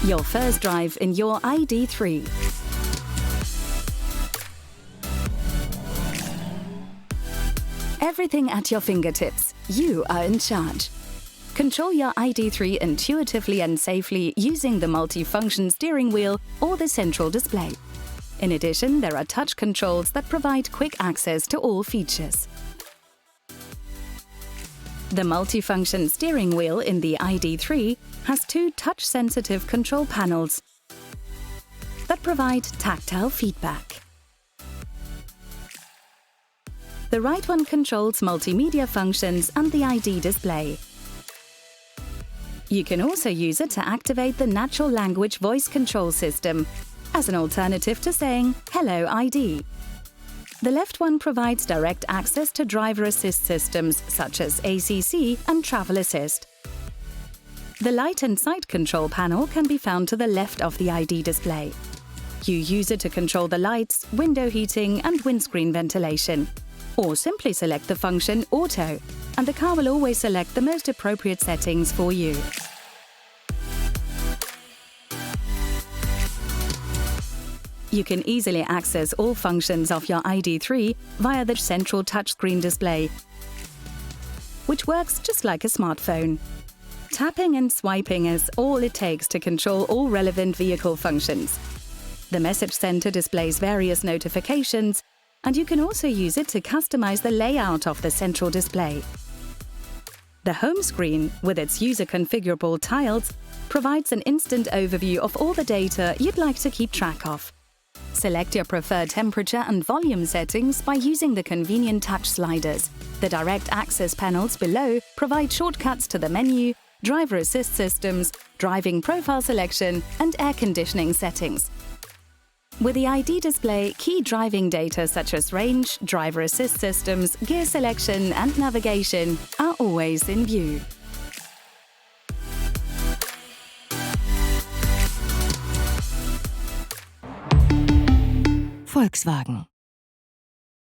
Your first drive in your ID.3. Everything at your fingertips. You are in charge. Control your ID.3 intuitively and safely using the multi-function steering wheel or the central display. In addition, there are touch controls that provide quick access to all features. The multi-function steering wheel in the ID.3 has two touch-sensitive control panels that provide tactile feedback. The right one controls multimedia functions and the ID display. You can also use it to activate the natural language voice control system as an alternative to saying "Hello ID." The left one provides direct access to driver assist systems such as ACC and travel assist. The light and sight control panel can be found to the left of the ID display. You use it to control the lights, window heating and windscreen ventilation. Or simply select the function Auto, and the car will always select the most appropriate settings for you. You can easily access all functions of your ID.3 via the central touchscreen display, which works just like a smartphone. Tapping and swiping is all it takes to control all relevant vehicle functions. The message center displays various notifications, and you can also use it to customize the layout of the central display. The home screen, with its user-configurable tiles, provides an instant overview of all the data you'd like to keep track of. Select your preferred temperature and volume settings by using the convenient touch sliders. The direct access panels below provide shortcuts to the menu, driver assist systems, driving profile selection, and air conditioning settings. With the ID display, key driving data such as range, driver assist systems, gear selection, and navigation are always in view. Volkswagen.